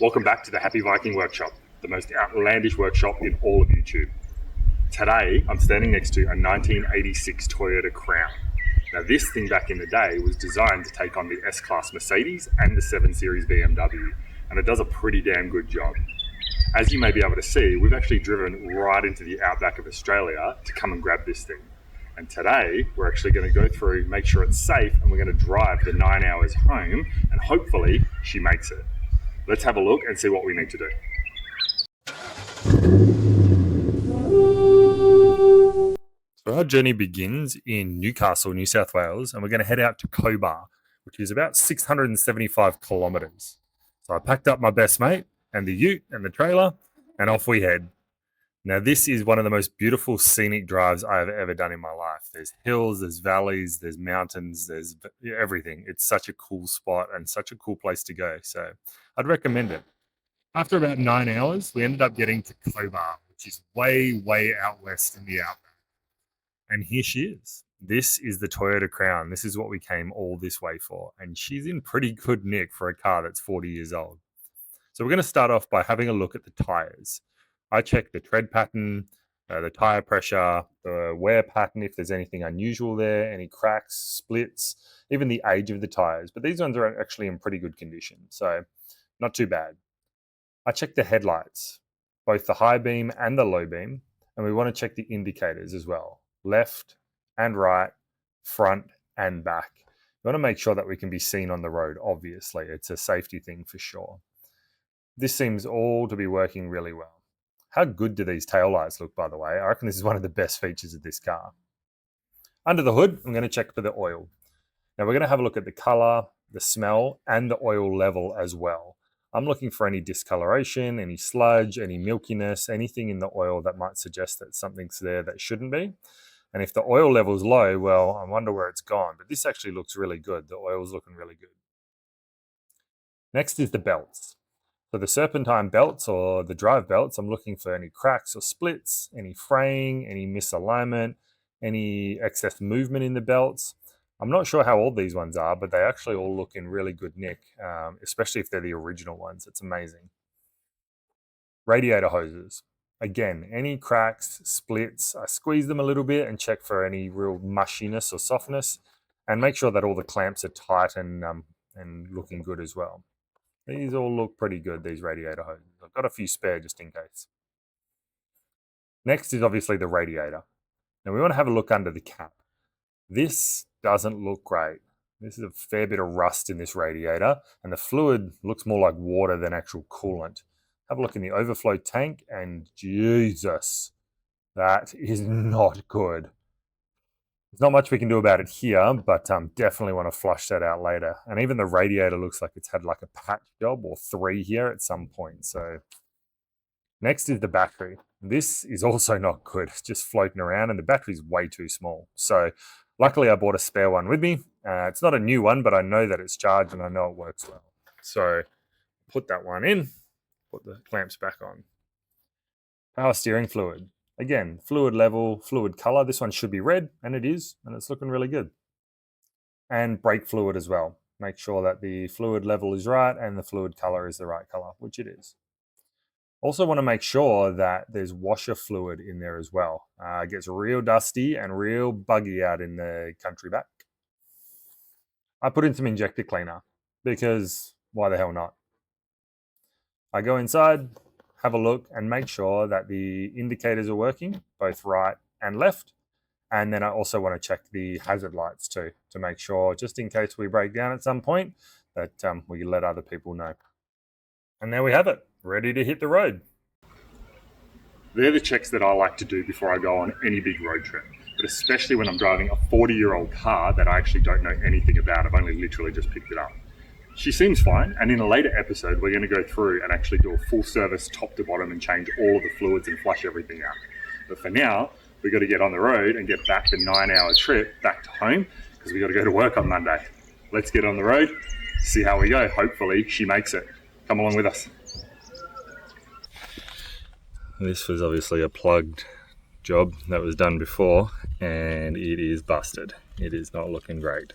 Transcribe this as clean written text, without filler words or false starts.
Welcome back to the Happy Viking Workshop, the most outlandish workshop in all of YouTube. Today, I'm standing next to a 1986 Toyota Crown. Now this thing back in the day was designed to take on the S-Class Mercedes and the 7 Series BMW, and it does a pretty damn good job. As you may be able to see, we've actually driven right into the outback of Australia to come and grab this thing. And today, we're actually going to go through, make sure it's safe, and we're going to drive the 9 hours home, and hopefully she makes it. Let's have a look and see what we need to do. So our journey begins in Newcastle, New South Wales, and we're going to head out to Cobar, which is about 675 kilometres. So I packed up my best mate and the ute and the trailer, and off we head. Now this is one of the most beautiful scenic drives I have ever done in my life. There's hills, there's valleys, there's mountains, there's everything. It's such a cool spot and such a cool place to go. So I'd recommend it. After about 9 hours, we ended up getting to Cobar, which is way, way out west in the outback. And here she is. This is the Toyota Crown. This is what we came all this way for. And she's in pretty good nick for a car that's 40 years old. So we're going to start off by having a look at the tyres. I checked the tread pattern, the tyre pressure, the wear pattern, if there's anything unusual there, any cracks, splits, even the age of the tyres. But these ones are actually in pretty good condition, so not too bad. I checked the headlights, both the high beam and the low beam, and we want to check the indicators as well, left and right, front and back. We want to make sure that we can be seen on the road, obviously. It's a safety thing for sure. This seems all to be working really well. How good do these taillights look, by the way? I reckon this is one of the best features of this car. Under the hood, I'm going to check for the oil. Now we're going to have a look at the color, the smell, and the oil level as well. I'm looking for any discoloration, any sludge, any milkiness, anything in the oil that might suggest that something's there that shouldn't be. And if the oil level's low, well, I wonder where it's gone. But this actually looks really good. The oil's looking really good. Next is the belts. So the serpentine belts or the drive belts, I'm looking for any cracks or splits, any fraying, any misalignment, any excess movement in the belts. I'm not sure how old these ones are, but they actually all look in really good nick, especially if they're the original ones. It's amazing. Radiator hoses. Again, any cracks, splits, I squeeze them a little bit and check for any real mushiness or softness, and make sure that all the clamps are tight and looking good as well. These all look pretty good, these radiator hoses. I've got a few spare just in case. Next is obviously the radiator. Now we want to have a look under the cap. This doesn't look great. This is a fair bit of rust in this radiator, and the fluid looks more like water than actual coolant. Have a look in the overflow tank, and Jesus, that is not good. There's not much we can do about it here, but definitely want to flush that out later. And even the radiator looks like it's had like a patch job or 3 here at some point. So next is the battery. This is also not good. It's just floating around and the battery's way too small. So luckily I bought a spare one with me. It's not a new one, but I know that it's charged and I know it works well. So put that one in, put the clamps back on. Power steering fluid. Again, fluid level, fluid color. This one should be red, and it is, and it's looking really good. And brake fluid as well. Make sure that the fluid level is right and the fluid color is the right color, which it is. Also want to make sure that there's washer fluid in there as well. It gets real dusty and real buggy out in the country back. I put in some injector cleaner because why the hell not? I go inside, have a look and make sure that the indicators are working, both right and left. And then I also want to check the hazard lights too, to make sure, just in case we break down at some point, that we can let other people know. And there we have it, ready to hit the road. They're the checks that I like to do before I go on any big road trip, but especially when I'm driving a 40-year-old car that I actually don't know anything about. I've only literally just picked it up. She seems fine, and in a later episode, we're going to go through and actually do a full service top to bottom and change all of the fluids and flush everything out. But for now, we've got to get on the road and get back the 9-hour trip back to home because we've got to go to work on Monday. Let's get on the road, see how we go. Hopefully she makes it. Come along with us. This was obviously a plugged job that was done before, and it is busted. It is not looking great.